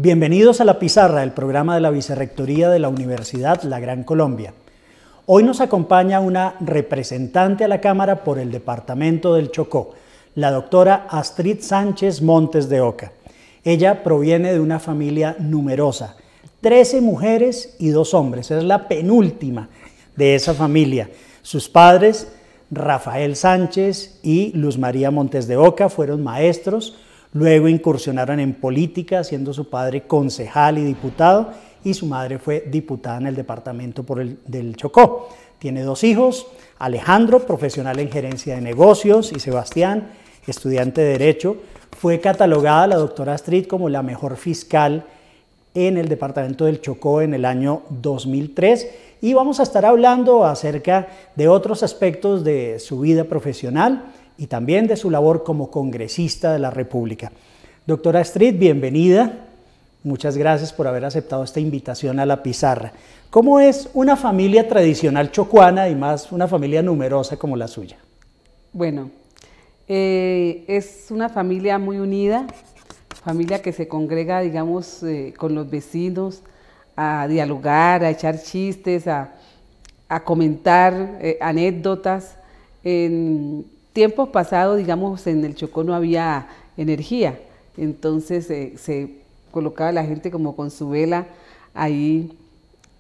Bienvenidos a La Pizarra, el programa de la Vicerrectoría de la Universidad La Gran Colombia. Hoy nos acompaña una representante a la Cámara por el Departamento del Chocó, la doctora Astrid Sánchez Montes de Oca. Ella proviene de una familia numerosa, 13 mujeres y 2 hombres, es la penúltima de esa familia. Sus padres, Rafael Sánchez y Luz María Montes de Oca, fueron maestros. Luego incursionaron en política, siendo su padre concejal y diputado, y su madre fue diputada en el departamento del Chocó. Tiene 2 hijos, Alejandro, profesional en gerencia de negocios, y Sebastián, estudiante de Derecho. Fue catalogada la doctora Astrid como la mejor fiscal en el departamento del Chocó en el año 2003, y vamos a estar hablando acerca de otros aspectos de su vida profesional y también de su labor como congresista de la República. Doctora Astrid, bienvenida. Muchas gracias por haber aceptado esta invitación a La Pizarra. ¿Cómo es una familia tradicional chocuana y más una familia numerosa como la suya? Bueno, es una familia muy unida, familia que se congrega, digamos, con los vecinos, a dialogar, a echar chistes, a comentar anécdotas. En tiempos pasados, digamos, en el Chocó no había energía, entonces se colocaba la gente como con su vela ahí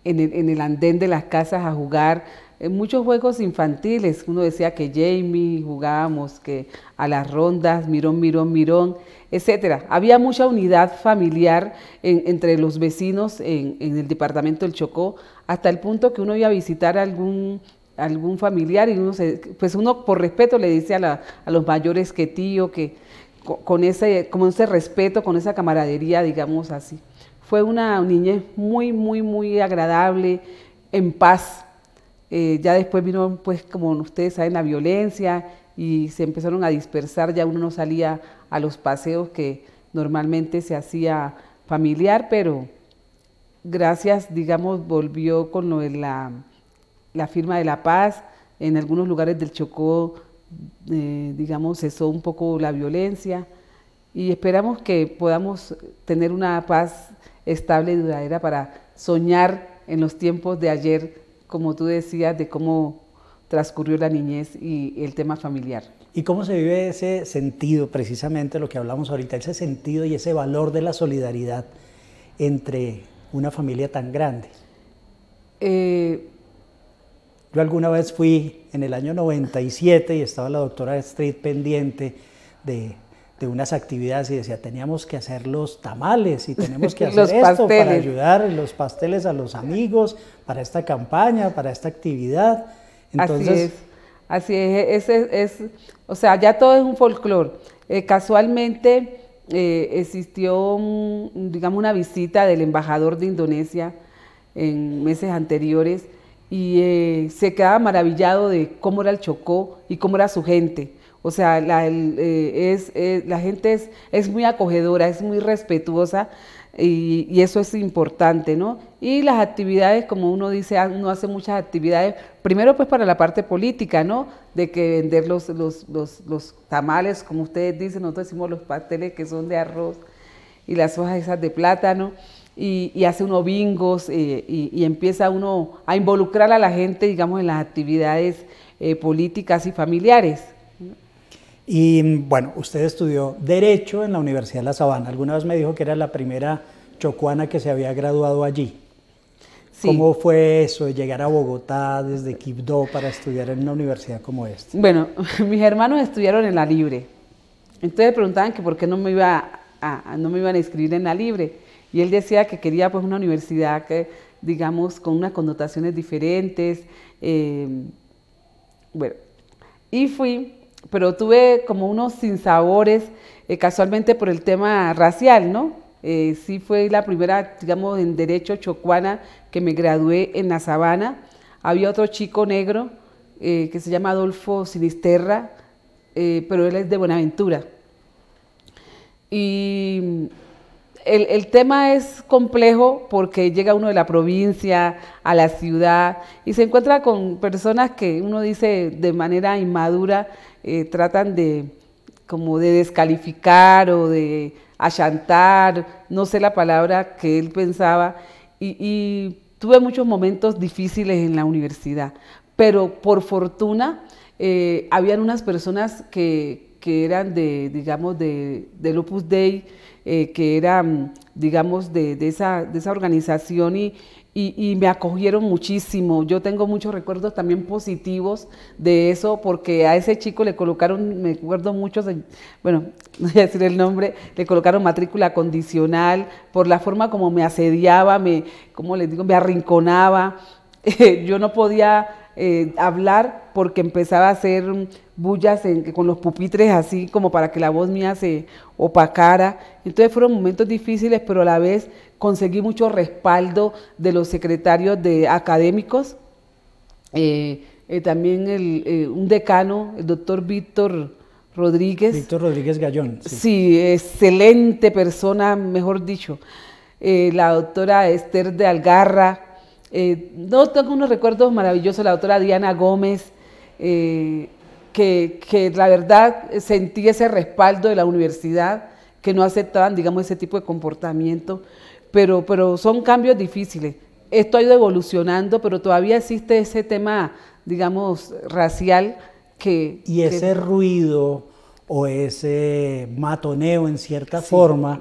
en el andén de las casas a jugar muchos juegos infantiles. Uno decía que Jamie, jugábamos que a las rondas, mirón, mirón, mirón, etcétera. Había mucha unidad familiar entre los vecinos en el departamento del Chocó, hasta el punto que uno iba a visitar algún familiar y uno por respeto le dice a los mayores que tío, que con ese respeto, con esa camaradería, digamos así. Fue una niñez muy, muy, muy agradable, en paz. Ya después vino, pues, como ustedes saben, la violencia y se empezaron a dispersar, ya uno no salía a los paseos que normalmente se hacía familiar, pero gracias, digamos, volvió con lo de la firma de la paz. En algunos lugares del Chocó, digamos, cesó un poco la violencia y esperamos que podamos tener una paz estable y duradera para soñar en los tiempos de ayer, como tú decías, de cómo transcurrió la niñez y el tema familiar. ¿Y cómo se vive ese sentido, precisamente lo que hablamos ahorita, ese sentido y ese valor de la solidaridad entre una familia tan grande? Yo alguna vez fui en el año 97 y estaba la doctora Astrid pendiente de unas actividades y decía, teníamos que hacer los tamales y tenemos que hacer esto para ayudar los pasteles a los amigos, para esta campaña, para esta actividad. Entonces, así es, o sea, ya todo es un folclore. Casualmente existió, digamos, una visita del embajador de Indonesia en meses anteriores, y se quedaba maravillado de cómo era el Chocó y cómo era su gente. O sea, la gente es muy acogedora, es muy respetuosa, y eso es importante, ¿no? Y las actividades, como uno dice, uno hace muchas actividades, primero pues para la parte política, ¿no? De que vender los tamales, como ustedes dicen, nosotros decimos los pasteles que son de arroz, y las hojas esas de plátano. Y hace uno bingos y empieza uno a involucrar a la gente, digamos, en las actividades políticas y familiares. Y bueno, usted estudió Derecho en la Universidad de La Sabana. Alguna vez me dijo que era la primera chocuana que se había graduado allí. Sí. ¿Cómo fue eso de llegar a Bogotá desde Quibdó para estudiar en una universidad como esta? Bueno, mis hermanos estudiaron en la Libre. Entonces preguntaban que por qué no me iban a inscribir en la Libre. Y él decía que quería, pues, una universidad que, digamos, con unas connotaciones diferentes. Bueno, y fui, pero tuve como unos sinsabores, casualmente por el tema racial, ¿no? Sí fue la primera, digamos, en Derecho chocuana que me gradué en La Sabana. Había otro chico negro que se llama Adolfo Sinisterra, pero él es de Buenaventura. Y el tema es complejo porque llega uno de la provincia a la ciudad y se encuentra con personas que uno dice de manera inmadura tratan de como de descalificar o de a chantar, no sé la palabra que él pensaba, y tuve muchos momentos difíciles en la universidad, pero por fortuna habían unas personas que eran digamos, del Opus Dei, que eran, digamos, de esa organización y me acogieron muchísimo. Yo tengo muchos recuerdos también positivos de eso, porque a ese chico le colocaron, me acuerdo mucho, bueno, no voy a decir el nombre, le colocaron matrícula condicional por la forma como me asediaba, como les digo, me arrinconaba. Yo no podía hablar porque empezaba a hacer bullas con los pupitres así como para que la voz mía se opacara. Entonces fueron momentos difíciles, pero a la vez conseguí mucho respaldo de los secretarios académicos. También un decano, el doctor Víctor Rodríguez. Víctor Rodríguez Gallón. Sí, sí, excelente persona, mejor dicho. La doctora Esther de Algarra. No, tengo unos recuerdos maravillosos, la doctora Diana Gómez, que la verdad sentí ese respaldo de la universidad, que no aceptaban, digamos, ese tipo de comportamiento, pero son cambios difíciles. Esto ha ido evolucionando, pero todavía existe ese tema, digamos, racial Y ese ruido o ese matoneo, en cierta forma,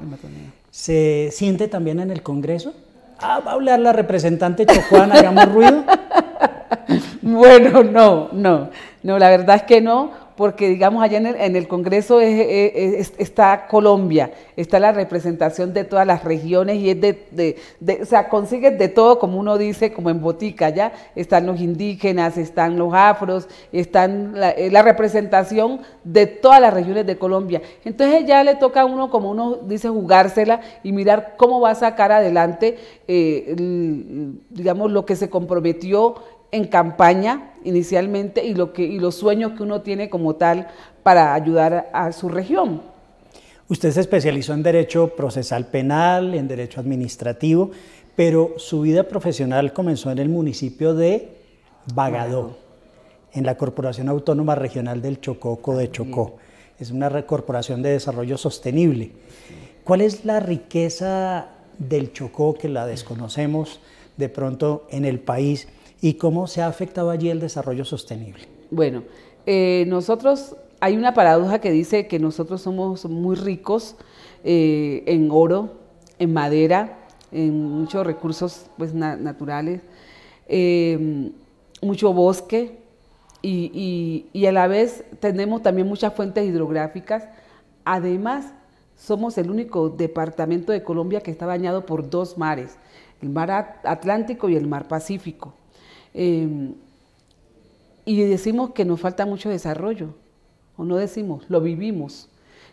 ¿se siente también en el Congreso? ¿Va a hablar la representante chocuana, hagamos ruido? Bueno, no, la verdad es que no, porque digamos allá en el Congreso está Colombia, está la representación de todas las regiones y es o sea, consigues de todo, como uno dice, como en botica, ya están los indígenas, están los afros, están la representación de todas las regiones de Colombia. Entonces ya le toca a uno, como uno dice, jugársela y mirar cómo va a sacar adelante, digamos, lo que se comprometió en campaña inicialmente y los sueños que uno tiene como tal para ayudar a su región. Usted se especializó en Derecho Procesal Penal, en Derecho Administrativo, pero su vida profesional comenzó en el municipio de Bagadó, en la Corporación Autónoma Regional del Chocó, Codechocó. Es una corporación de desarrollo sostenible. ¿Cuál es la riqueza del Chocó, que la desconocemos de pronto en el país, y cómo se ha afectado allí el desarrollo sostenible? Bueno, nosotros, hay una paradoja que dice que nosotros somos muy ricos en oro, en madera, en muchos recursos pues, naturales, mucho bosque y a la vez tenemos también muchas fuentes hidrográficas. Además, somos el único departamento de Colombia que está bañado por dos mares, el mar Atlántico y el mar Pacífico. Y decimos que nos falta mucho desarrollo, o no decimos, lo vivimos.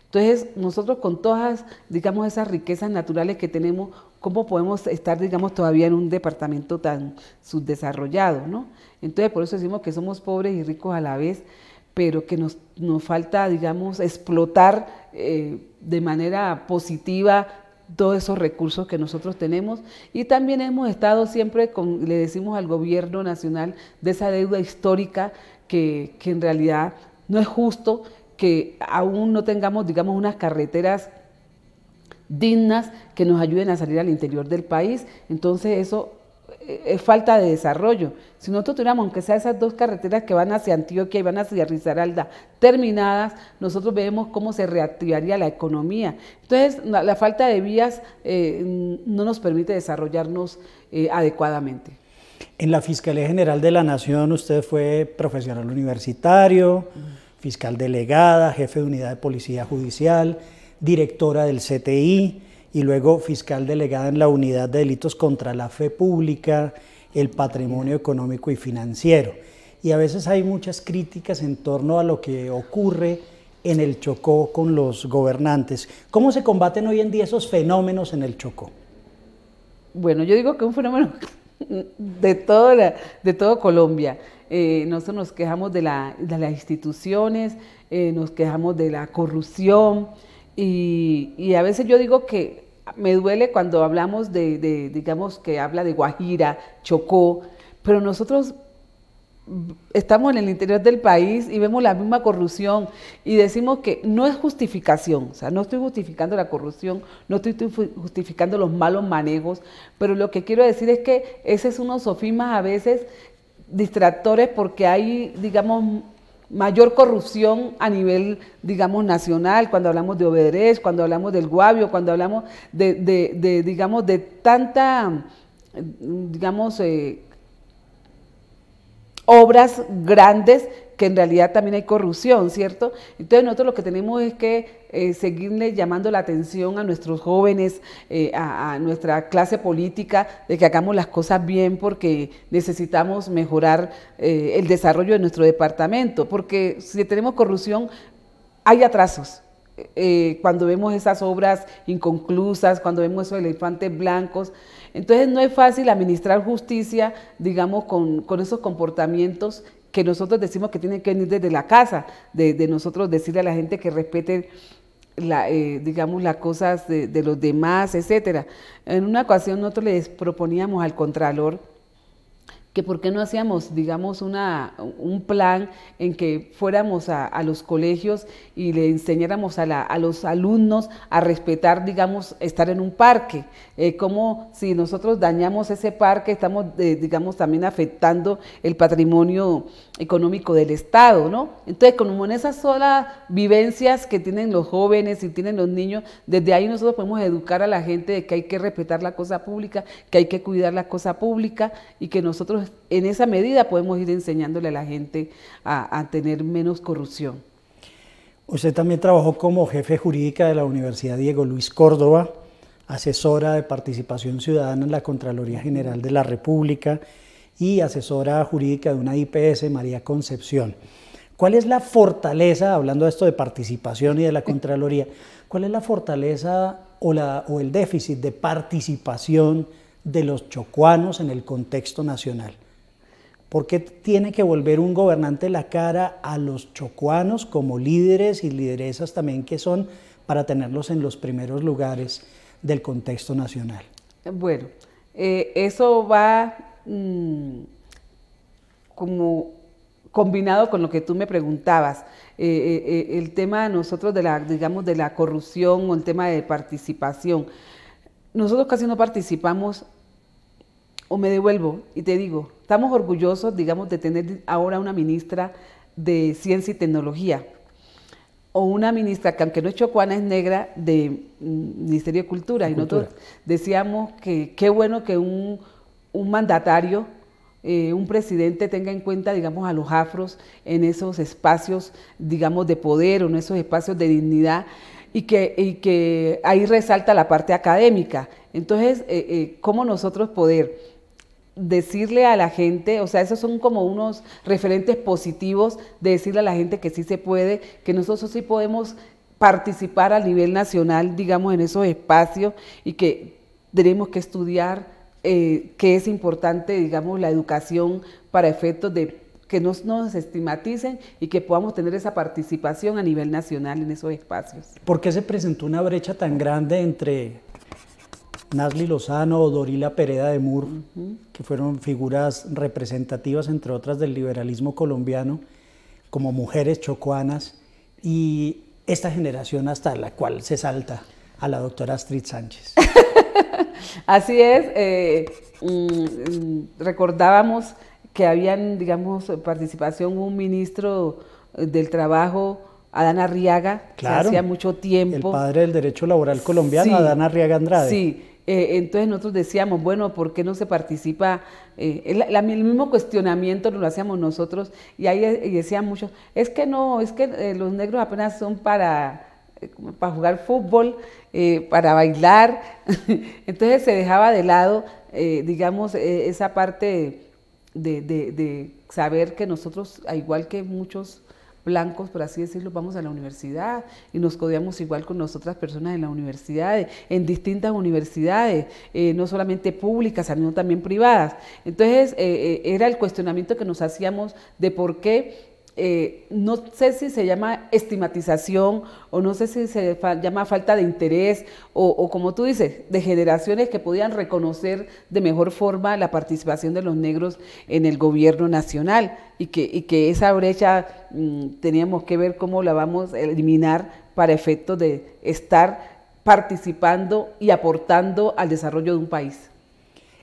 Entonces, nosotros con todas, digamos, esas riquezas naturales que tenemos, ¿cómo podemos estar, digamos, todavía en un departamento tan subdesarrollado, ¿no? Entonces, por eso decimos que somos pobres y ricos a la vez, pero que nos falta, digamos, explotar de manera positiva todos esos recursos que nosotros tenemos, y también hemos estado siempre le decimos al gobierno nacional de esa deuda histórica que en realidad no es justo que aún no tengamos, digamos, unas carreteras dignas que nos ayuden a salir al interior del país. Entonces eso es falta de desarrollo. Si nosotros tuviéramos, aunque sea esas dos carreteras que van hacia Antioquia y van hacia Risaralda terminadas, nosotros vemos cómo se reactivaría la economía. Entonces, la falta de vías no nos permite desarrollarnos adecuadamente. En la Fiscalía General de la Nación usted fue profesional universitario, fiscal delegada, jefe de unidad de policía judicial, directora del CTI, y luego fiscal delegada en la Unidad de Delitos contra la Fe Pública, el Patrimonio Económico y Financiero. Y a veces hay muchas críticas en torno a lo que ocurre en el Chocó con los gobernantes. ¿Cómo se combaten hoy en día esos fenómenos en el Chocó? Bueno, yo digo que es un fenómeno de todo Colombia. Nosotros nos quejamos de las instituciones, nos quejamos de la corrupción, y a veces yo digo que me duele cuando hablamos digamos, que habla de Guajira, Chocó, pero nosotros estamos en el interior del país y vemos la misma corrupción y decimos que no es justificación, o sea, no estoy justificando la corrupción, no estoy justificando los malos manejos, pero lo que quiero decir es que ese es unos sofismas a veces distractores porque hay, digamos, mayor corrupción a nivel, digamos, nacional, cuando hablamos de Odebrecht, cuando hablamos del Guavio, cuando hablamos digamos, de tanta, digamos, obras grandes que en realidad también hay corrupción, ¿cierto? Entonces nosotros lo que tenemos es que seguirle llamando la atención a nuestros jóvenes, a nuestra clase política, de que hagamos las cosas bien porque necesitamos mejorar el desarrollo de nuestro departamento, porque si tenemos corrupción hay atrasos. Cuando vemos esas obras inconclusas, cuando vemos esos elefantes blancos, entonces no es fácil administrar justicia, digamos, con esos comportamientos que nosotros decimos que tienen que venir desde la casa, de nosotros decirle a la gente que respete, digamos, las cosas de los demás, etcétera. En una ocasión nosotros les proponíamos al Contralor que por qué no hacíamos, digamos, un plan en que fuéramos a los colegios y le enseñáramos a los alumnos a respetar, digamos, estar en un parque, como si nosotros dañamos ese parque, estamos, digamos, también afectando el patrimonio económico del Estado, ¿no? Entonces, como en esas solas vivencias que tienen los jóvenes y tienen los niños, desde ahí nosotros podemos educar a la gente de que hay que respetar la cosa pública, que hay que cuidar la cosa pública y que nosotros en esa medida podemos ir enseñándole a la gente a tener menos corrupción. Usted también trabajó como jefe jurídica de la Universidad Diego Luis Córdoba, asesora de participación ciudadana en la Contraloría General de la República y asesora jurídica de una IPS, María Concepción. ¿Cuál es la fortaleza, hablando de esto de participación y de la Contraloría, cuál es la fortaleza o el déficit de participación de los chocuanos en el contexto nacional? ¿Por qué tiene que volver un gobernante la cara a los chocuanos como líderes y lideresas también que son para tenerlos en los primeros lugares del contexto nacional? Bueno, eso va como combinado con lo que tú me preguntabas, el tema de nosotros digamos, de la corrupción o el tema de participación. Nosotros casi no participamos, o me devuelvo y te digo, estamos orgullosos, digamos, de tener ahora una ministra de Ciencia y Tecnología, o una ministra que aunque no es chocuana, es negra, de Ministerio de Cultura. Y nosotros decíamos que qué bueno que un mandatario, un presidente tenga en cuenta, digamos, a los afros en esos espacios, digamos, de poder o en esos espacios de dignidad, y que ahí resalta la parte académica. Entonces, ¿cómo nosotros poder decirle a la gente, o sea, esos son como unos referentes positivos de decirle a la gente que sí se puede, que nosotros sí podemos participar a nivel nacional, digamos, en esos espacios y que tenemos que estudiar, que es importante, digamos, la educación para efectos de que no nos estigmaticen y que podamos tener esa participación a nivel nacional en esos espacios. ¿Por qué se presentó una brecha tan grande entre Nasli Lozano o Dorila Pereda de Mur, que fueron figuras representativas, entre otras, del liberalismo colombiano, como mujeres chocuanas, y esta generación hasta la cual se salta a la doctora Astrid Sánchez? Así es, recordábamos que habían, digamos, participación un ministro del Trabajo, Adán Arriaga, claro, que hacía mucho tiempo. El padre del derecho laboral colombiano, sí, Adán Arriaga Andrade. Sí, entonces nosotros decíamos, bueno, ¿por qué no se participa? El mismo cuestionamiento lo hacíamos nosotros y ahí decían muchos, es que no, es que los negros apenas son para jugar fútbol, para bailar. Entonces se dejaba de lado, digamos, esa parte de saber que nosotros, al igual que muchos blancos, por así decirlo, vamos a la universidad y nos codeamos igual con las otras personas en las universidades, en distintas universidades, no solamente públicas, sino también privadas. Entonces, era el cuestionamiento que nos hacíamos de por qué no sé si se llama estigmatización o no sé si se llama falta de interés o como tú dices, de generaciones que podían reconocer de mejor forma la participación de los negros en el gobierno nacional y que esa brecha teníamos que ver cómo la vamos a eliminar para efectos de estar participando y aportando al desarrollo de un país.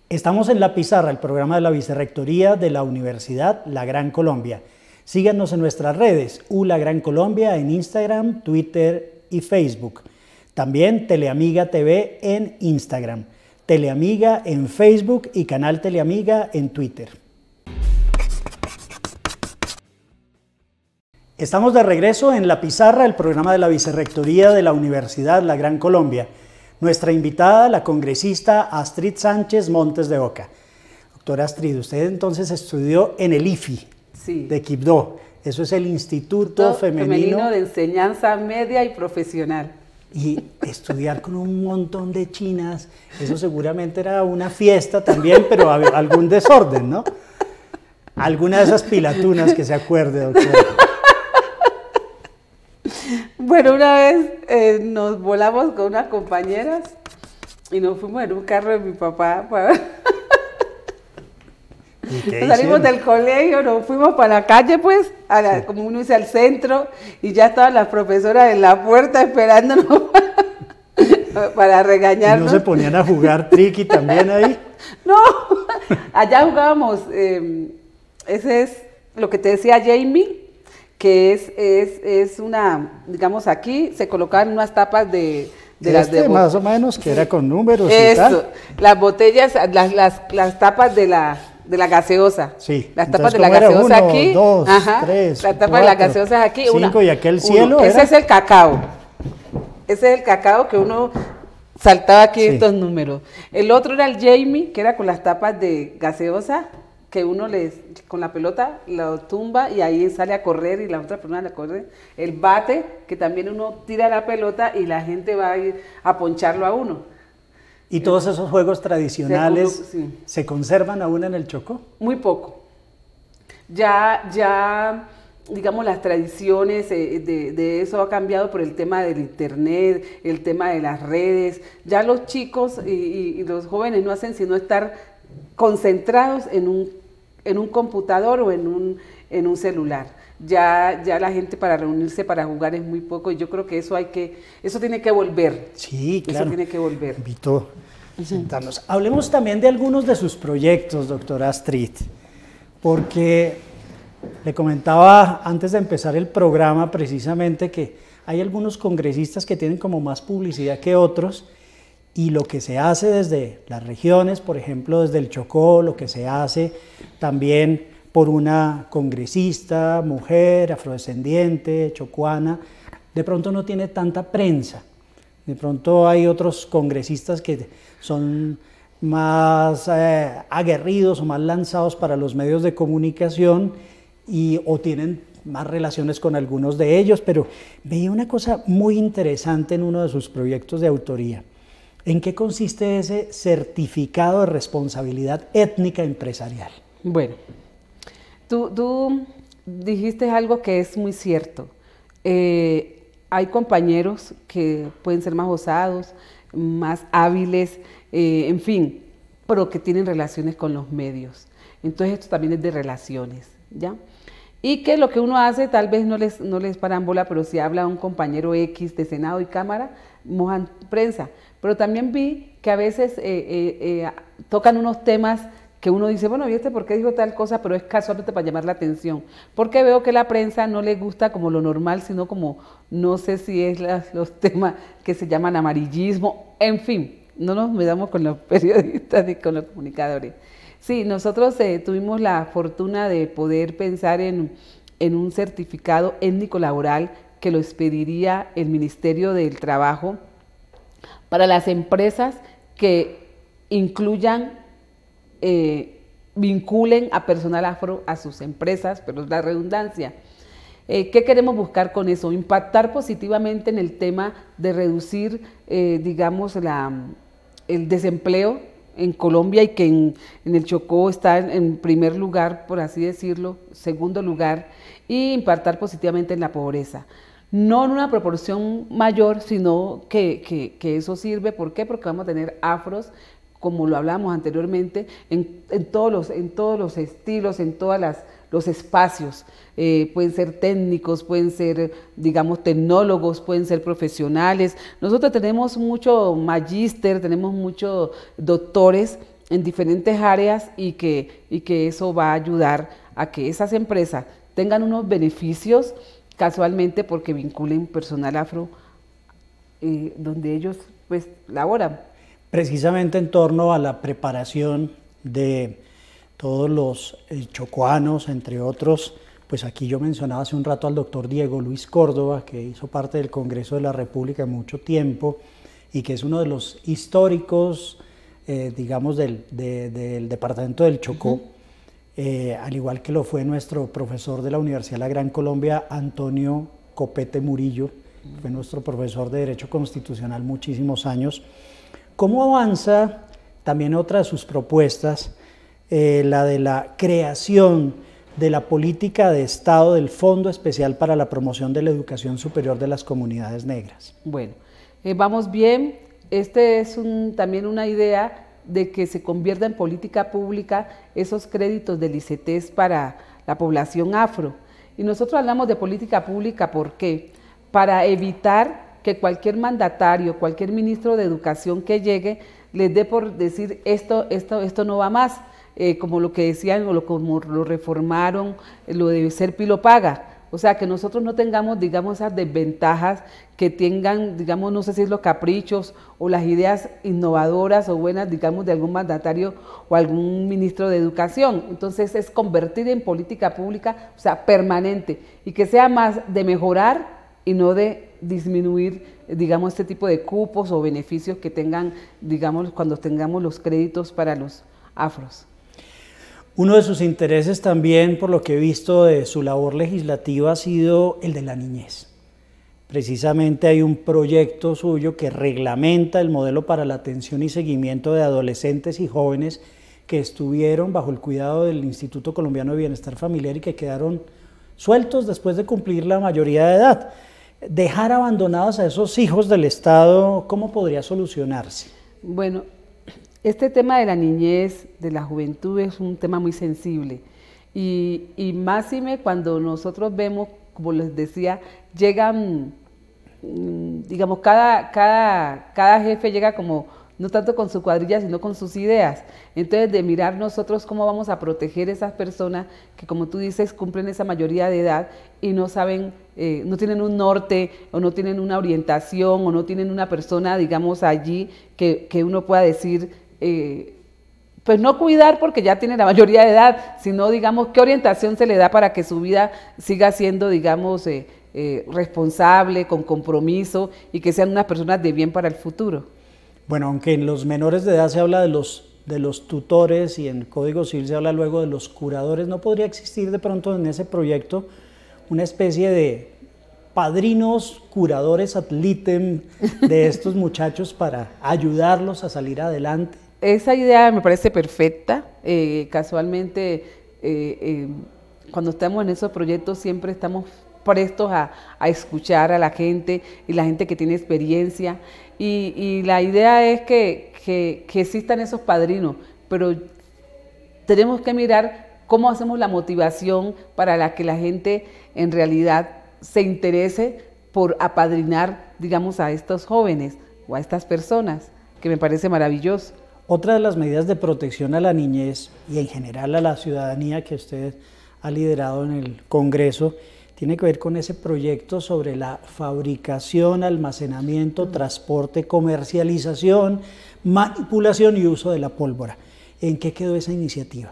Estamos en La Pizarra, el programa de la Vicerrectoría de la Universidad La Gran Colombia. Síganos en nuestras redes, La Gran Colombia en Instagram, Twitter y Facebook. También Teleamiga TV en Instagram, Teleamiga en Facebook y Canal Teleamiga en Twitter. Estamos de regreso en La Pizarra, el programa de la Vicerrectoría de la Universidad La Gran Colombia. Nuestra invitada, la congresista Astrid Sánchez Montes de Oca. Doctora Astrid, usted entonces estudió en el IFI. Sí. De Quibdó. Eso es el Instituto Femenino de Enseñanza Media y Profesional. Y estudiar con un montón de chinas, eso seguramente era una fiesta también, pero algún desorden, ¿no? Alguna de esas pilatunas que se acuerde, doctora. Bueno, una vez nos volamos con unas compañeras y nos fuimos en un carro de mi papá para... Salimos del colegio, nos fuimos para la calle, pues, como uno dice, al centro, y ya estaban las profesoras en la puerta esperándonos para regañarnos. ¿Y no se ponían a jugar triqui también ahí? No, allá jugábamos, ese es lo que te decía Jamie, que es una, digamos, aquí se colocaban unas tapas de las de más o menos, que era con números y tal. Eso, las botellas, las tapas de la gaseosa. Sí. Las tapas Entonces, de la gaseosa uno, aquí. dos, ajá, tres, las tapas de la gaseosa aquí. 5 y aquel cielo. Ese es el cacao. Ese es el cacao que uno saltaba aquí estos números. El otro era el Jamie, que era con las tapas de gaseosa, que uno con la pelota lo tumba y ahí sale a correr y la otra persona le corre. El bate, que también uno tira la pelota y la gente va a ir a poncharlo a uno. ¿Y todos esos juegos tradicionales se conservan aún en el Chocó? Muy poco. Ya digamos, las tradiciones de eso ha cambiado por el tema del internet, el tema de las redes. Ya los chicos y los jóvenes no hacen sino estar concentrados en un computador o en un celular. Ya la gente para reunirse, para jugar es muy poco, y yo creo que eso tiene que volver. Sí, claro. Eso tiene que volver. Invito a sentarnos. Hablemos también de algunos de sus proyectos, doctora Astrid, porque le comentaba antes de empezar el programa precisamente que hay algunos congresistas que tienen como más publicidad que otros, y lo que se hace desde las regiones, por ejemplo, desde el Chocó, lo que se hace también por una congresista, mujer, afrodescendiente, chocuana, de pronto no tiene tanta prensa. De pronto hay otros congresistas que son más aguerridos o más lanzados para los medios de comunicación o tienen más relaciones con algunos de ellos, pero veía una cosa muy interesante en uno de sus proyectos de autoría. ¿En qué consiste ese certificado de responsabilidad étnica empresarial? Bueno, tú dijiste algo que es muy cierto. Hay compañeros que pueden ser más osados, más hábiles, en fin, pero que tienen relaciones con los medios. Entonces esto también es de relaciones, ¿ya? Y que lo que uno hace tal vez no les paran bola, pero si habla un compañero X de Senado y Cámara, mojan prensa. Pero también vi que a veces tocan unos temas que uno dice, bueno, ¿y por qué dijo tal cosa? Pero es casualmente para llamar la atención. Porque veo que la prensa no le gusta como lo normal, sino como, no sé si es los temas que se llaman amarillismo, en fin, no nos medamos con los periodistas ni con los comunicadores. Sí, nosotros tuvimos la fortuna de poder pensar en un certificado étnico laboral que lo expediría el Ministerio del Trabajo para las empresas que incluyan, vinculen a personal afro a sus empresas, pero es la redundancia. ¿Qué queremos buscar con eso? Impactar positivamente en el tema de reducir, digamos, el desempleo en Colombia y que en el Chocó está en primer lugar, por así decirlo, segundo lugar, y impactar positivamente en la pobreza. No en una proporción mayor, sino que eso sirve. ¿Por qué? Porque vamos a tener afros, como lo hablamos anteriormente, en todos los estilos, en todos los espacios. Pueden ser técnicos, pueden ser, digamos, tecnólogos, pueden ser profesionales. Nosotros tenemos mucho magíster, tenemos muchos doctores en diferentes áreas y que eso va a ayudar a que esas empresas tengan unos beneficios casualmente porque vinculen personal afro donde ellos pues laboran. Precisamente en torno a la preparación de todos los chocoanos, entre otros, pues aquí yo mencionaba hace un rato al doctor Diego Luis Córdoba, que hizo parte del Congreso de la República mucho tiempo y que es uno de los históricos, digamos, del departamento del Chocó. Al igual que lo fue nuestro profesor de la Universidad de la Gran Colombia, Antonio Copete Murillo, fue nuestro profesor de Derecho Constitucional muchísimos años. ¿Cómo avanza también otra de sus propuestas, la de la creación de la política de Estado del Fondo Especial para la Promoción de la Educación Superior de las Comunidades Negras? Bueno, vamos bien. Este es también una idea de que se convierta en política pública esos créditos del ICETEX para la población afro. Y nosotros hablamos de política pública, ¿por qué? Para evitar que cualquier mandatario, cualquier ministro de educación que llegue, les dé por decir esto no va más, como lo que decían, como lo reformaron, lo de ser pilo paga. O sea, que nosotros no tengamos, digamos, esas desventajas que tengan, digamos, no sé si es los caprichos o las ideas innovadoras o buenas, digamos, de algún mandatario o algún ministro de educación. Entonces, es convertir en política pública, o sea, permanente, y que sea más de mejorar y no de disminuir, digamos, este tipo de cupos o beneficios que tengan, digamos, cuando tengamos los créditos para los afros. Uno de sus intereses también, por lo que he visto de su labor legislativa, ha sido el de la niñez. Precisamente hay un proyecto suyo que reglamenta el modelo para la atención y seguimiento de adolescentes y jóvenes que estuvieron bajo el cuidado del Instituto Colombiano de Bienestar Familiar y que quedaron sueltos después de cumplir la mayoría de edad. Dejar abandonados a esos hijos del Estado, ¿cómo podría solucionarse? Bueno, este tema de la niñez, de la juventud, es un tema muy sensible y máxime cuando nosotros vemos, como les decía, llegan, digamos, cada jefe llega como, no tanto con su cuadrilla, sino con sus ideas. Entonces, de mirar nosotros cómo vamos a proteger a esas personas que, como tú dices, cumplen esa mayoría de edad y no saben, no tienen un norte o no tienen una orientación o no tienen una persona, digamos, allí que uno pueda decir, pues no cuidar porque ya tiene la mayoría de edad, sino, digamos, qué orientación se le da para que su vida siga siendo, digamos, responsable, con compromiso y que sean unas personas de bien para el futuro. Bueno, aunque en los menores de edad se habla de los tutores y en el Código Civil se habla luego de los curadores, ¿no podría existir de pronto en ese proyecto una especie de padrinos, curadores ad litem de estos muchachos para ayudarlos a salir adelante? Esa idea me parece perfecta. Casualmente, cuando estamos en esos proyectos siempre estamos prestos a escuchar a la gente y la gente que tiene experiencia. Y la idea es que existan esos padrinos, pero tenemos que mirar cómo hacemos la motivación para que la gente en realidad se interese por apadrinar, digamos, a estos jóvenes o a estas personas, que me parece maravilloso. Otra de las medidas de protección a la niñez y en general a la ciudadanía que usted ha liderado en el Congreso tiene que ver con ese proyecto sobre la fabricación, almacenamiento, transporte, comercialización, manipulación y uso de la pólvora. ¿En qué quedó esa iniciativa?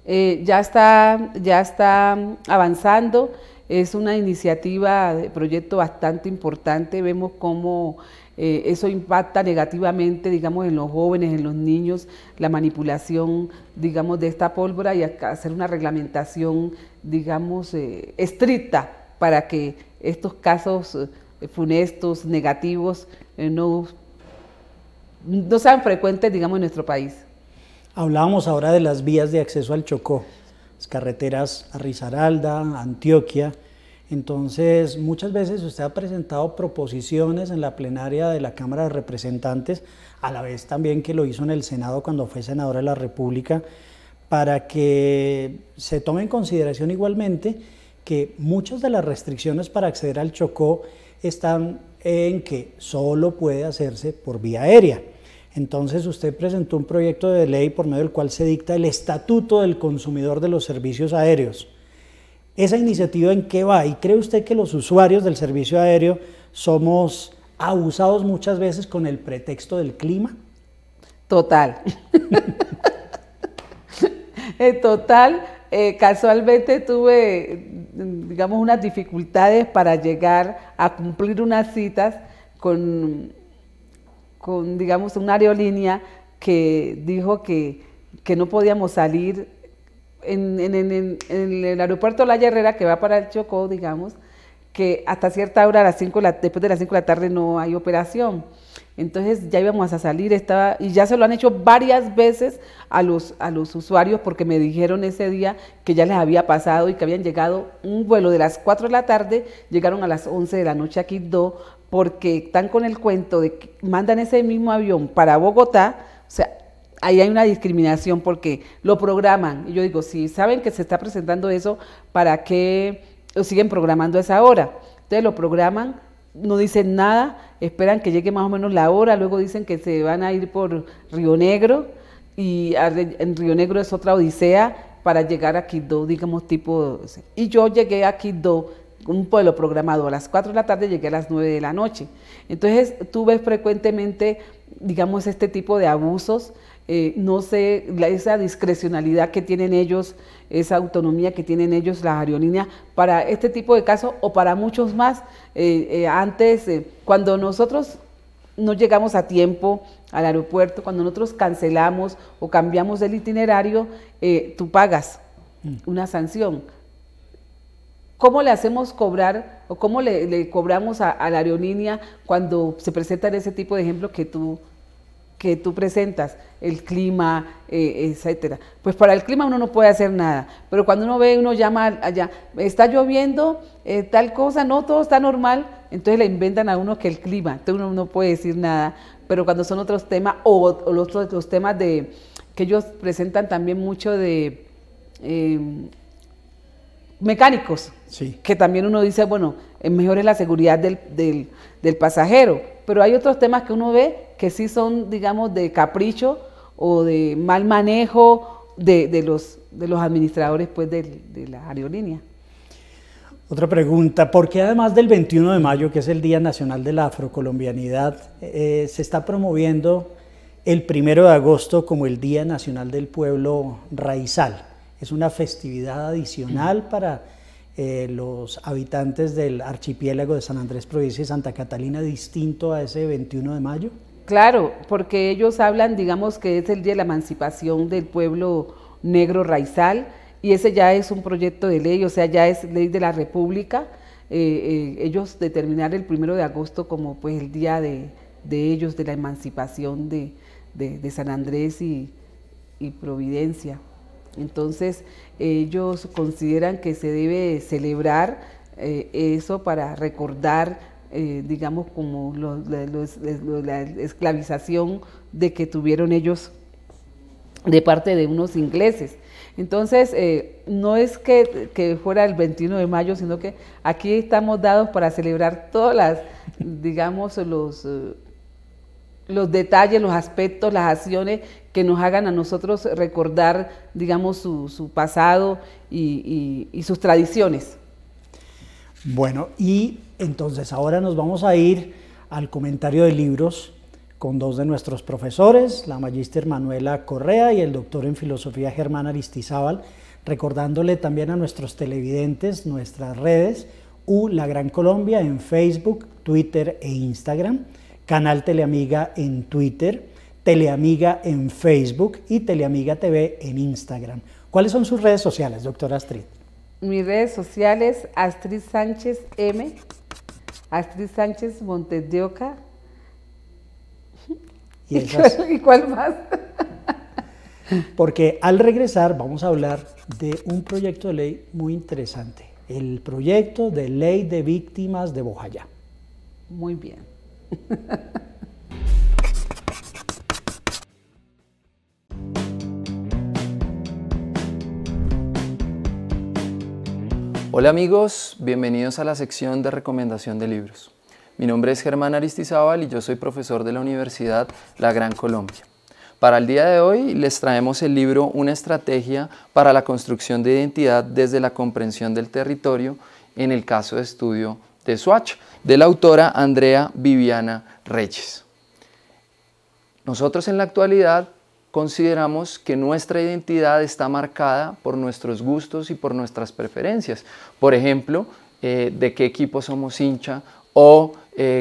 Ya está avanzando. Es una iniciativa de proyecto bastante importante. Vemos cómo eso impacta negativamente, digamos, en los jóvenes, en los niños, la manipulación, digamos, de esta pólvora y hacer una reglamentación, digamos, estricta para que estos casos funestos, negativos, no sean frecuentes, digamos, en nuestro país. Hablábamos ahora de las vías de acceso al Chocó, las carreteras a Risaralda, Antioquia. Entonces, muchas veces usted ha presentado proposiciones en la plenaria de la Cámara de Representantes, a la vez también que lo hizo en el Senado cuando fue senador de la República, para que se tome en consideración igualmente que muchas de las restricciones para acceder al Chocó están en que solo puede hacerse por vía aérea. Entonces usted presentó un proyecto de ley por medio del cual se dicta el Estatuto del Consumidor de los Servicios Aéreos. ¿Esa iniciativa en qué va? ¿Y cree usted que los usuarios del servicio aéreo somos abusados muchas veces con el pretexto del clima? Total. Total, casualmente tuve, digamos, unas dificultades para llegar a cumplir unas citas con digamos, una aerolínea que dijo que no podíamos salir en el aeropuerto La Herrera, que va para el Chocó, digamos, que hasta cierta hora, después de las 5 de la tarde no hay operación. Entonces ya íbamos a salir, y ya se lo han hecho varias veces a los usuarios, porque me dijeron ese día que ya les había pasado y que habían llegado un vuelo de las 4 de la tarde, llegaron a las 11 de la noche a Quibdó, porque están con el cuento de que mandan ese mismo avión para Bogotá. O sea, ahí hay una discriminación porque lo programan. Y yo digo, si saben que se está presentando eso, ¿para qué lo siguen programando a esa hora? Entonces lo programan, no dicen nada, esperan que llegue más o menos la hora, luego dicen que se van a ir por Río Negro, y en Río Negro es otra odisea para llegar a Quibdó, digamos, tipo. Y yo llegué a Quibdó, un pueblo programado a las 4 de la tarde, llegué a las 9 de la noche. Entonces tú ves frecuentemente, digamos, este tipo de abusos. No sé, esa discrecionalidad que tienen ellos, esa autonomía que tienen ellos, las aerolíneas, para este tipo de casos o para muchos más. Antes, cuando nosotros no llegamos a tiempo al aeropuerto, cuando nosotros cancelamos o cambiamos el itinerario, tú pagas una sanción. ¿Cómo le hacemos cobrar o cómo le cobramos a la aerolínea cuando se presentan ese tipo de ejemplos que tú presentas? El clima, etcétera. Pues para el clima uno no puede hacer nada, pero cuando uno llama allá, está lloviendo, tal cosa, no, todo está normal, entonces le inventan a uno que el clima, entonces uno no puede decir nada. Pero cuando son otros temas, o los temas que ellos presentan también mucho de mecánicos, sí, que también uno dice, bueno, mejor es la seguridad del pasajero, pero hay otros temas que uno ve que sí son, digamos, de capricho o de mal manejo de los administradores, pues, de la aerolínea. Otra pregunta, ¿por qué además del 21 de mayo, que es el Día Nacional de la Afrocolombianidad, se está promoviendo el 1 de agosto como el Día Nacional del Pueblo Raizal? Es una festividad adicional para los habitantes del archipiélago de San Andrés, provincia de Santa Catalina, distinto a ese 21 de mayo. Claro, porque ellos hablan, digamos, que es el día de la emancipación del pueblo negro raizal, y ese ya es un proyecto de ley, o sea, ya es ley de la República. Ellos determinar el 1 de agosto como pues el día de ellos, de la emancipación de San Andrés y Providencia. Entonces ellos consideran que se debe celebrar eso para recordar, digamos, como la esclavización de que tuvieron ellos de parte de unos ingleses. Entonces no es que fuera el 21 de mayo, sino que aquí estamos dados para celebrar todas las, digamos, los detalles, los aspectos, las acciones que nos hagan a nosotros recordar, digamos, su pasado y sus tradiciones. Bueno, y entonces ahora nos vamos a ir al comentario de libros con dos de nuestros profesores, la magíster Manuela Correa y el doctor en filosofía Germán Aristizábal, recordándole también a nuestros televidentes nuestras redes, La Gran Colombia en Facebook, Twitter e Instagram, Canal Teleamiga en Twitter, Teleamiga en Facebook y Teleamiga TV en Instagram. ¿Cuáles son sus redes sociales, doctora Astrid? Mis redes sociales, Astrid Sánchez M, Astrid Sánchez Montes de Oca. ¿Y cuál más? porque al regresar vamos a hablar de un proyecto de ley muy interesante, el proyecto de ley de víctimas de Bojayá. Muy bien. Hola amigos, bienvenidos a la sección de recomendación de libros. Mi nombre es Germán Aristizábal y yo soy profesor de la Universidad La Gran Colombia. Para el día de hoy les traemos el libro Una estrategia para la construcción de identidad desde la comprensión del territorio en el caso de estudio de Soacha, de la autora Andrea Viviana Reyes. Nosotros en la actualidad consideramos que nuestra identidad está marcada por nuestros gustos y por nuestras preferencias. Por ejemplo, de qué equipo somos hincha o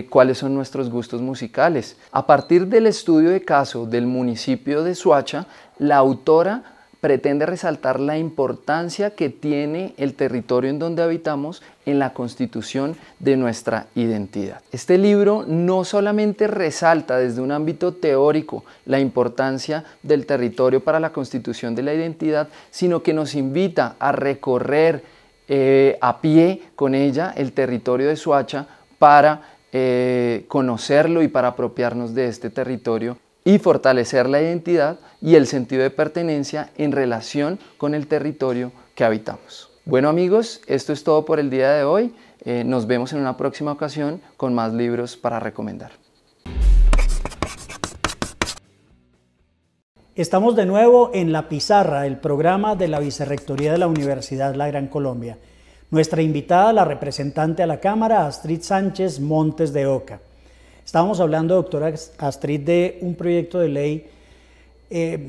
cuáles son nuestros gustos musicales. A partir del estudio de caso del municipio de Soacha, la autora pretende resaltar la importancia que tiene el territorio en donde habitamos en la constitución de nuestra identidad. Este libro no solamente resalta desde un ámbito teórico la importancia del territorio para la constitución de la identidad, sino que nos invita a recorrer a pie con ella el territorio de Soacha para conocerlo y para apropiarnos de este territorio y fortalecer la identidad y el sentido de pertenencia en relación con el territorio que habitamos. Bueno amigos, esto es todo por el día de hoy. Nos vemos en una próxima ocasión con más libros para recomendar. Estamos de nuevo en La Pizarra, el programa de la Vicerrectoría de la Universidad La Gran Colombia. Nuestra invitada, la representante a la Cámara, Astrid Sánchez Montes de Oca. Estábamos hablando, doctora Astrid, de un proyecto de ley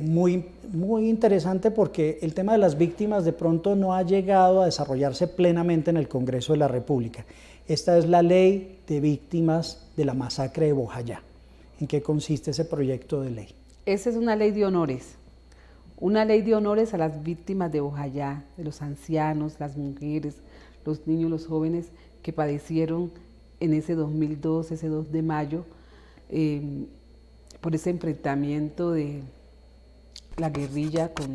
muy interesante porque el tema de las víctimas de pronto no ha llegado a desarrollarse plenamente en el Congreso de la República. Esta es la Ley de Víctimas de la Masacre de Bojayá. ¿En qué consiste ese proyecto de ley? Esa es una ley de honores a las víctimas de Bojayá, de los ancianos, las mujeres, los niños, los jóvenes que padecieron en ese 2002, ese 2 de mayo, por ese enfrentamiento de la guerrilla con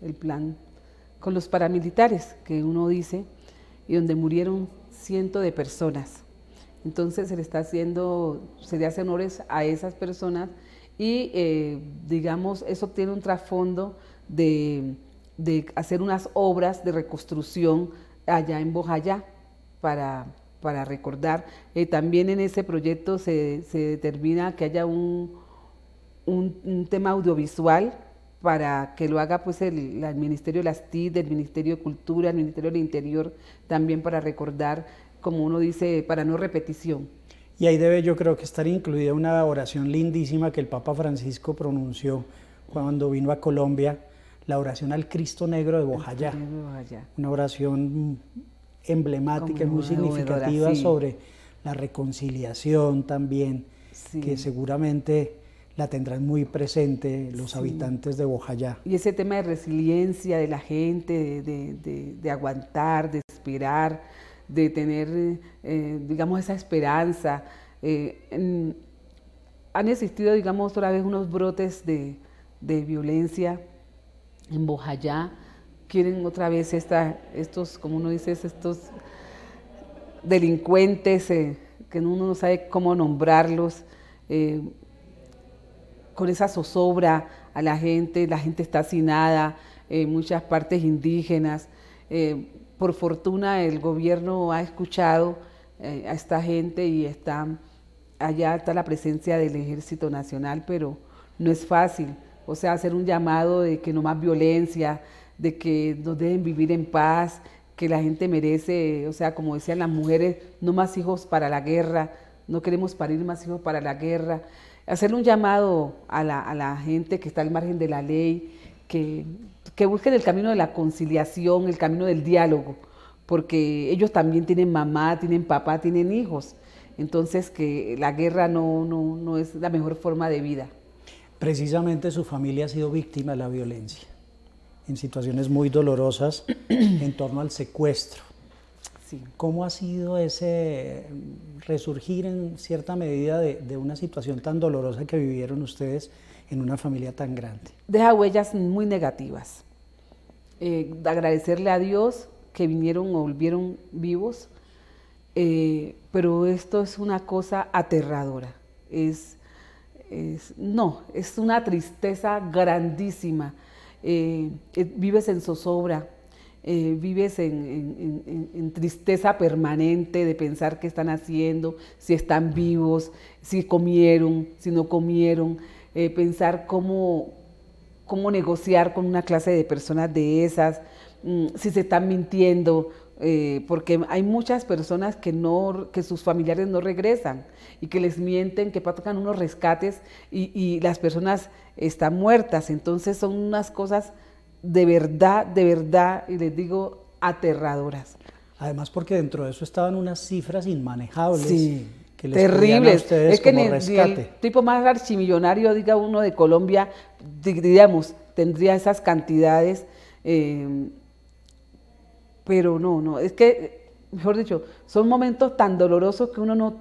el plan, con los paramilitares, que uno dice, y donde murieron cientos de personas. Entonces se le hace honores a esas personas y digamos, eso tiene un trasfondo de hacer unas obras de reconstrucción allá en Bojayá para recordar. También en ese proyecto se determina que haya un tema audiovisual para que lo haga pues el Ministerio de las TIC, el Ministerio de Cultura, el Ministerio del Interior, también para recordar, como uno dice, para no repetición. Y ahí debe, yo creo que estar incluida una oración lindísima que el Papa Francisco pronunció cuando vino a Colombia, la oración al Cristo Negro de Bojayá. Una oración emblemática y muy significativa, sí, sobre la reconciliación también, sí, que seguramente la tendrán muy presente los, sí, habitantes de Bojayá. Y ese tema de resiliencia de la gente, de aguantar, de esperar, de tener, digamos, esa esperanza. Han existido, digamos, otra vez unos brotes de violencia en Bojayá. Quieren otra vez estos, como uno dice, estos delincuentes que uno no sabe cómo nombrarlos, con esa zozobra a la gente está hacinada, muchas partes indígenas. Por fortuna el gobierno ha escuchado a esta gente y allá está la presencia del Ejército Nacional, pero no es fácil. O sea, hacer un llamado de que no más violencia, de que nos dejen vivir en paz, que la gente merece, o sea, como decían las mujeres, no más hijos para la guerra, no queremos parir más hijos para la guerra. Hacerle un llamado a la gente que está al margen de la ley, que busquen el camino de la conciliación, el camino del diálogo, porque ellos también tienen mamá, tienen papá, tienen hijos. Entonces, que la guerra no es la mejor forma de vida. Precisamente su familia ha sido víctima de la violencia, en situaciones muy dolorosas en torno al secuestro. Sí. ¿Cómo ha sido ese resurgir en cierta medida de una situación tan dolorosa que vivieron ustedes en una familia tan grande? Deja huellas muy negativas. Agradecerle a Dios que vinieron o volvieron vivos, pero esto es una cosa aterradora. No, es una tristeza grandísima. Vives en zozobra, vives en tristeza permanente de pensar qué están haciendo, si están vivos, si comieron, si no comieron, pensar cómo negociar con una clase de personas de esas, si se están mintiendo, porque hay muchas personas que sus familiares no regresan y que les mienten, que pagan unos rescates y las personas están muertas. Entonces son unas cosas de verdad, y les digo, aterradoras. Además porque dentro de eso estaban unas cifras inmanejables. Sí, que les terribles. A ustedes es que como ni rescate. El tipo más archimillonario, diga uno, de Colombia, digamos, tendría esas cantidades, pero no, es que, mejor dicho, son momentos tan dolorosos que uno no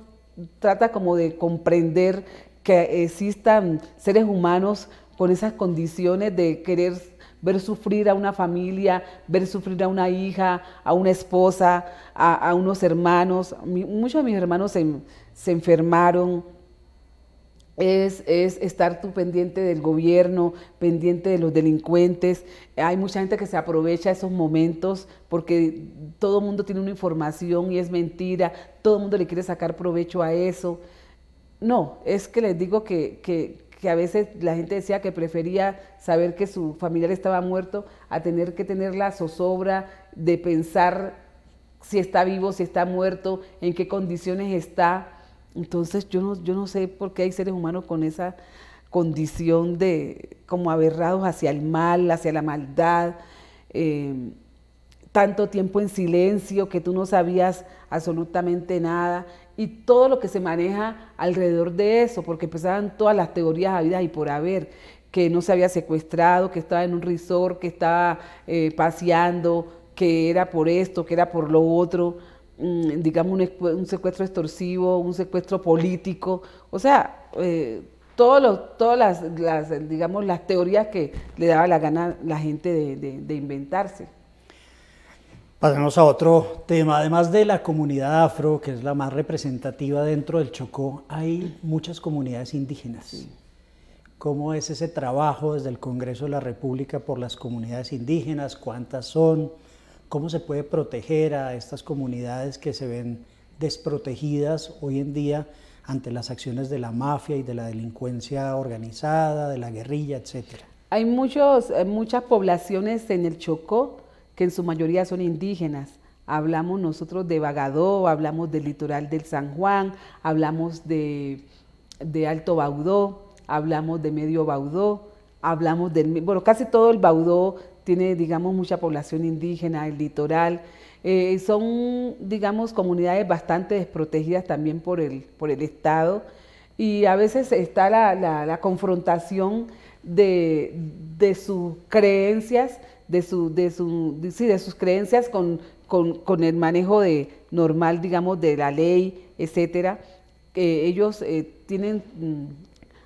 trata como de comprender que existan seres humanos con esas condiciones de querer ver sufrir a una familia, ver sufrir a una hija, a una esposa, a unos hermanos. Muchos de mis hermanos se enfermaron. Es estar tú pendiente del gobierno, pendiente de los delincuentes. Hay mucha gente que se aprovecha esos momentos porque todo el mundo tiene una información y es mentira, todo el mundo le quiere sacar provecho a eso. No, es que les digo que a veces la gente decía que prefería saber que su familiar estaba muerto a tener que tener la zozobra de pensar si está vivo, si está muerto, en qué condiciones está. Entonces yo no sé por qué hay seres humanos con esa condición de como aberrados hacia el mal, hacia la maldad, tanto tiempo en silencio que tú no sabías absolutamente nada y todo lo que se maneja alrededor de eso, porque empezaban todas las teorías habidas y por haber, que no se había secuestrado, que estaba en un resort, que estaba paseando, que era por esto, que era por lo otro. Digamos un secuestro extorsivo, un secuestro político, o sea, todas digamos, las teorías que le daba la gana la gente de inventarse. Pasemos a otro tema. Además de la comunidad afro, que es la más representativa dentro del Chocó, hay muchas comunidades indígenas. Sí. ¿Cómo es ese trabajo desde el Congreso de la República por las comunidades indígenas? ¿Cuántas son? ¿Cómo se puede proteger a estas comunidades que se ven desprotegidas hoy en día ante las acciones de la mafia y de la delincuencia organizada, de la guerrilla, etcétera? Hay muchas poblaciones en el Chocó que en su mayoría son indígenas. Hablamos nosotros de Bagadó, hablamos del litoral del San Juan, hablamos de Alto Baudó, hablamos de Medio Baudó, hablamos bueno, casi todo el Baudó tiene, digamos, mucha población indígena, el litoral. Son, digamos, comunidades bastante desprotegidas también por el Estado y a veces está la confrontación de sus creencias, de sus creencias con el manejo normal, digamos, de la ley, etcétera. Ellos tienen,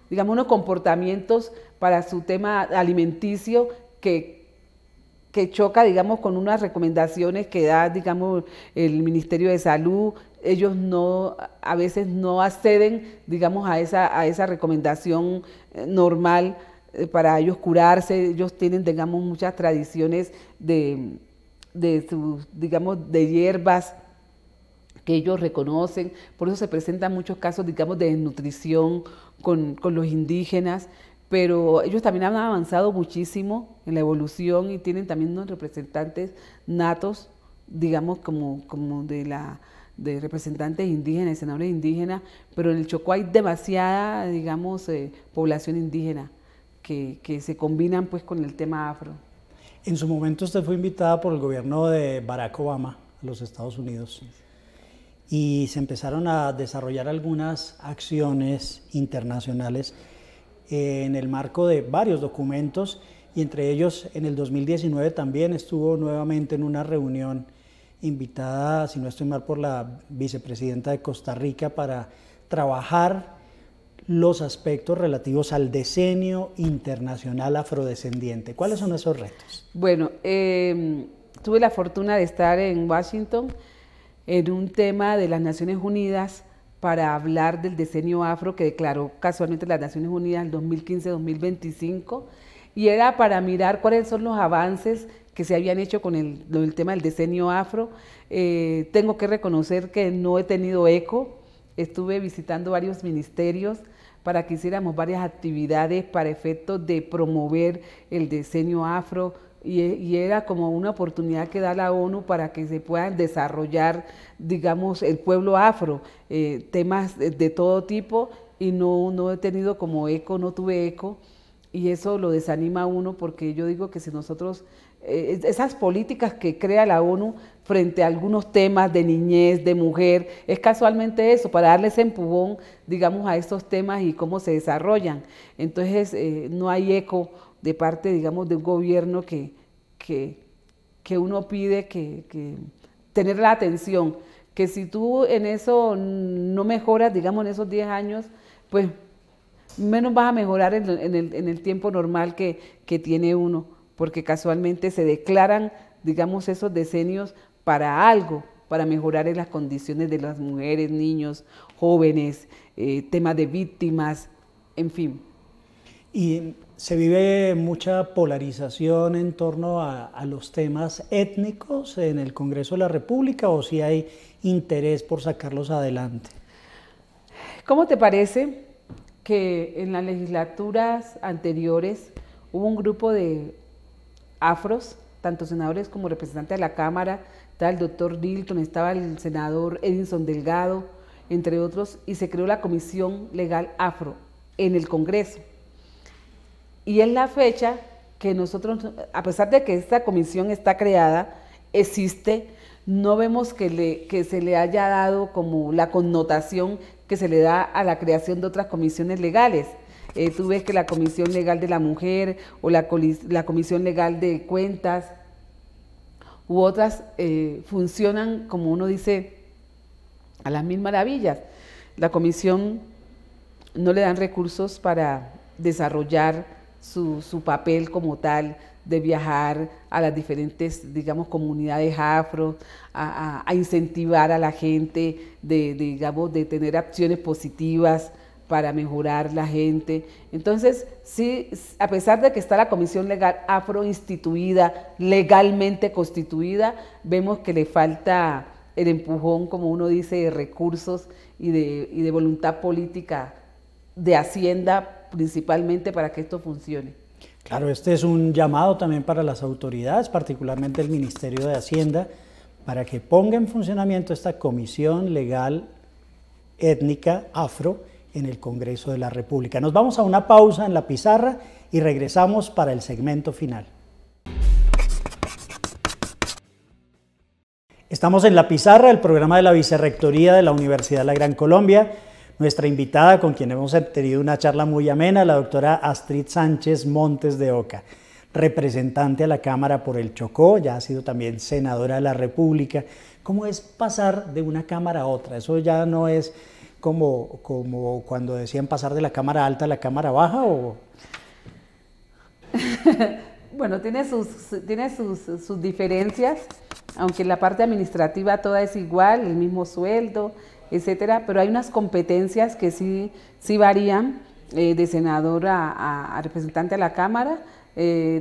digamos, unos comportamientos para su tema alimenticio que choca, digamos, con unas recomendaciones que da, digamos, el Ministerio de Salud. Ellos a veces no acceden, digamos, a esa recomendación normal para ellos curarse. Ellos tienen, digamos, muchas tradiciones digamos, de hierbas que ellos reconocen. Por eso se presentan muchos casos, digamos, de desnutrición con los indígenas. Pero ellos también han avanzado muchísimo en la evolución y tienen también unos representantes natos, digamos, como de representantes indígenas, senadores indígenas, pero en el Chocó hay demasiada, digamos, población indígena que se combinan pues con el tema afro. En su momento usted fue invitada por el gobierno de Barack Obama a los Estados Unidos y se empezaron a desarrollar algunas acciones internacionales en el marco de varios documentos y entre ellos en el 2019 también estuvo nuevamente en una reunión invitada, si no estoy mal, por la vicepresidenta de Costa Rica para trabajar los aspectos relativos al decenio internacional afrodescendiente. ¿Cuáles son esos retos? Bueno, tuve la fortuna de estar en Washington en un tema de las Naciones Unidas para hablar del decenio afro que declaró casualmente las Naciones Unidas en 2015-2025, y era para mirar cuáles son los avances que se habían hecho con el tema del decenio afro. Tengo que reconocer que no he tenido eco, estuve visitando varios ministerios para que hiciéramos varias actividades para efectos de promover el decenio afro, y era como una oportunidad que da la ONU para que se puedan desarrollar, digamos, el pueblo afro, temas de todo tipo, y no he tenido como eco, no tuve eco, y eso lo desanima a uno, porque yo digo que si nosotros, esas políticas que crea la ONU frente a algunos temas de niñez, de mujer, es casualmente eso, para darle ese empujón, digamos, a estos temas y cómo se desarrollan. Entonces, no hay eco de parte, digamos, de un gobierno que uno pide que tener la atención, que si tú en eso no mejoras, digamos, en esos 10 años, pues menos vas a mejorar en el tiempo normal que tiene uno, porque casualmente se declaran, digamos, esos decenios para algo, para mejorar en las condiciones de las mujeres, niños, jóvenes, temas de víctimas, en fin. Y se vive mucha polarización en torno a los temas étnicos en el Congreso de la República, ¿o si hay interés por sacarlos adelante? ¿Cómo te parece que en las legislaturas anteriores hubo un grupo de afros, tanto senadores como representantes de la Cámara? Estaba el doctor Dilton, estaba el senador Edinson Delgado, entre otros, y se creó la Comisión Legal Afro en el Congreso. Y es la fecha que nosotros, a pesar de que esta comisión está creada, existe, no vemos que se le haya dado como la connotación que se le da a la creación de otras comisiones legales. Tú ves que la Comisión Legal de la Mujer o la Comisión Legal de Cuentas u otras funcionan, como uno dice, a las mil maravillas. La comisión no le dan recursos para desarrollar su papel como tal, de viajar a las diferentes, digamos, comunidades afro, a incentivar a la gente, digamos, de tener acciones positivas para mejorar la gente. Entonces, sí, a pesar de que está la Comisión Legal Afro instituida, legalmente constituida, vemos que le falta el empujón, como uno dice, de recursos y de voluntad política de Hacienda, principalmente, para que esto funcione. Claro, este es un llamado también para las autoridades, particularmente el Ministerio de Hacienda, para que ponga en funcionamiento esta Comisión Legal Étnica Afro en el Congreso de la República. Nos vamos a una pausa en la pizarra y regresamos para el segmento final. Estamos en la pizarra, el programa de la Vicerrectoría de la Universidad La Gran Colombia. Nuestra invitada, con quien hemos tenido una charla muy amena, la doctora Astrid Sánchez Montes de Oca, representante a la Cámara por el Chocó, ya ha sido también senadora de la República. ¿Cómo es pasar de una Cámara a otra? Eso ya no es como cuando decían pasar de la Cámara Alta a la Cámara Baja, ¿o? Bueno, tiene sus diferencias, aunque en la parte administrativa toda es igual, el mismo sueldo, etcétera, pero hay unas competencias que sí varían de senador a representante a la Cámara.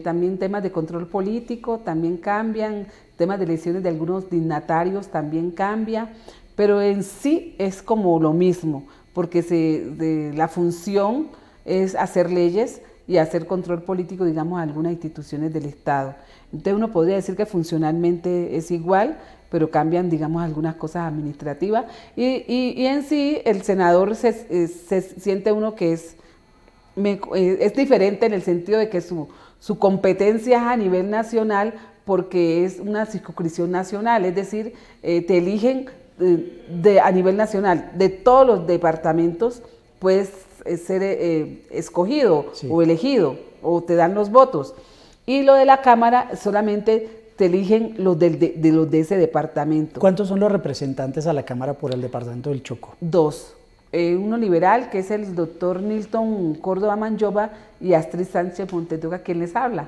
También temas de control político también cambian, temas de elecciones de algunos dignatarios también cambia, pero en sí es como lo mismo, porque la función es hacer leyes y hacer control político, digamos, a algunas instituciones del Estado. Entonces uno podría decir que funcionalmente es igual, pero cambian, digamos, algunas cosas administrativas, y en sí el senador se siente uno que es diferente en el sentido de que su competencia es a nivel nacional, porque es una circunscripción nacional, es decir, te eligen a nivel nacional, de todos los departamentos puedes ser escogido, sí, o elegido, o te dan los votos, y lo de la Cámara solamente te eligen los de ese departamento. ¿Cuántos son los representantes a la Cámara por el departamento del Chocó? 2. uno liberal, que es el doctor Nilton Córdoba Manjoba, y Astrid Sánchez Montes de Oca, quien les habla.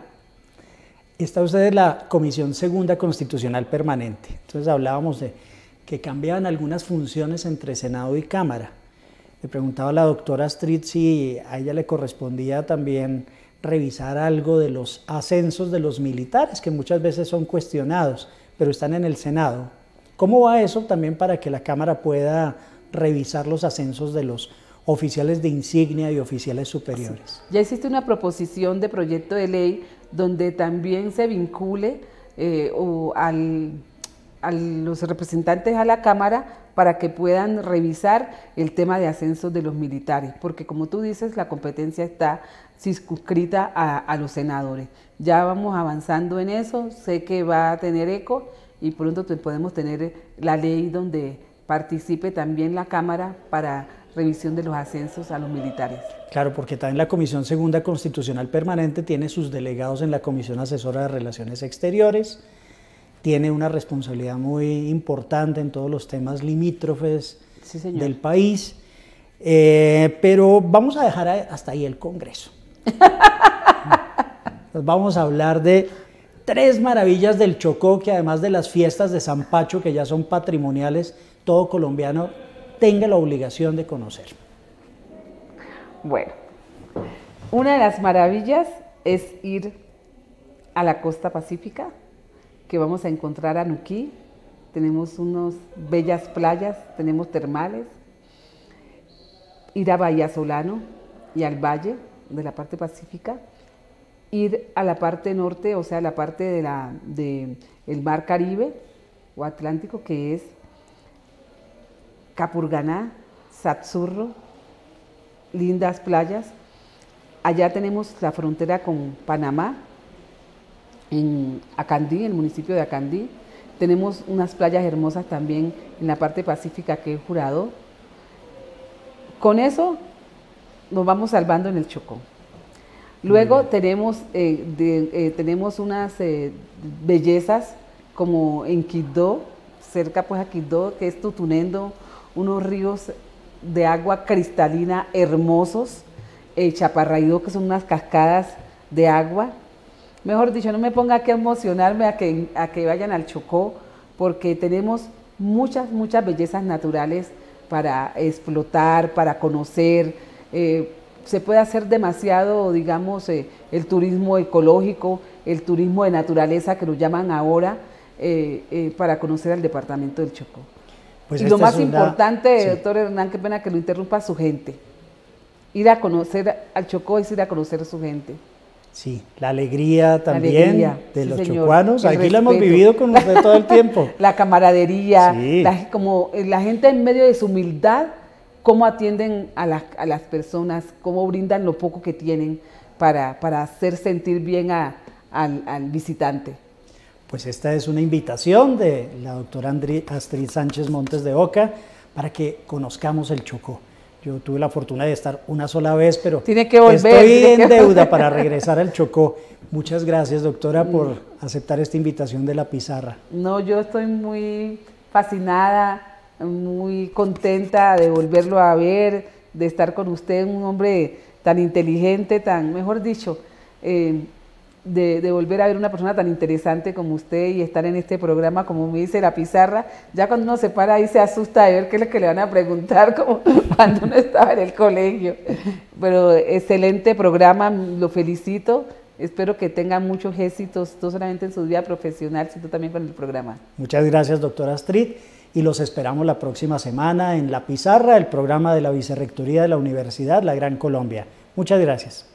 Está usted en la Comisión Segunda Constitucional Permanente. Entonces hablábamos de que cambiaban algunas funciones entre Senado y Cámara. Le preguntaba a la doctora Astrid si a ella le correspondía también revisar algo de los ascensos de los militares, que muchas veces son cuestionados, pero están en el Senado. ¿Cómo va eso también para que la Cámara pueda revisar los ascensos de los oficiales de insignia y oficiales superiores? Sí. Ya existe una proposición de proyecto de ley donde también se vincule a los representantes a la Cámara para que puedan revisar el tema de ascensos de los militares, porque como tú dices, la competencia está circunscrita a los senadores. Ya vamos avanzando en eso, sé que va a tener eco y pronto podemos tener la ley donde participe también la Cámara para revisión de los ascensos a los militares. Claro, porque también la Comisión Segunda Constitucional Permanente tiene sus delegados en la Comisión Asesora de Relaciones Exteriores, tiene una responsabilidad muy importante en todos los temas limítrofes del país, pero vamos a dejar hasta ahí el Congreso. Vamos a hablar de 3 maravillas del Chocó, que además de las fiestas de San Pacho, que ya son patrimoniales, todo colombiano tenga la obligación de conocer. Bueno, una de las maravillas es ir a la costa pacífica, que vamos a encontrar a Nuquí. Tenemos unas bellas playas, tenemos termales. Ir a Bahía Solano y al valle de la parte pacífica. Ir a la parte norte, o sea, la parte del mar Caribe o Atlántico, que es Capurganá, Satsurro, lindas playas. Allá tenemos la frontera con Panamá, en Acandí, el municipio de Acandí. Tenemos unas playas hermosas también en la parte pacífica, que es Jurado. Con eso nos vamos salvando en el Chocó. Luego tenemos unas bellezas como en Quibdó, cerca pues a Quibdó, que es Tutunendo, unos ríos de agua cristalina hermosos, Chaparraidó, que son unas cascadas de agua. Mejor dicho, no me ponga aquí a emocionarme a que vayan al Chocó, porque tenemos muchas bellezas naturales para explotar, para conocer. Se puede hacer demasiado, digamos, el turismo ecológico, el turismo de naturaleza, que lo llaman ahora, para conocer al departamento del Chocó. Pues y lo más importante, sí, doctor Hernán, qué pena que lo interrumpa, su gente. Ir a conocer al Chocó es ir a conocer a su gente. Sí, la alegría también de los chocuanos, aquí la hemos vivido con usted todo el tiempo. La camaradería, sí, como la gente en medio de su humildad, cómo atienden a las personas, cómo brindan lo poco que tienen para hacer sentir bien al visitante. Pues esta es una invitación de la doctora Astrid Sánchez Montes de Oca para que conozcamos el Chocó. Yo tuve la fortuna de estar una sola vez, pero tiene que volver, estoy en deuda para regresar al Chocó. Muchas gracias, doctora, por aceptar esta invitación de la pizarra. No, yo estoy muy fascinada, muy contenta de volverlo a ver, de estar con usted, un hombre tan inteligente, mejor dicho, de volver a ver una persona tan interesante como usted y estar en este programa, como me dice la pizarra. Ya cuando uno se para ahí se asusta de ver qué es lo que le van a preguntar, como cuando uno estaba en el colegio. Pero excelente programa, lo felicito. Espero que tenga muchos éxitos, no solamente en su vida profesional, sino también con el programa. Muchas gracias, doctora Astrid, y los esperamos la próxima semana en La Pizarra, el programa de la Vicerrectoría de la Universidad La Gran Colombia. Muchas gracias.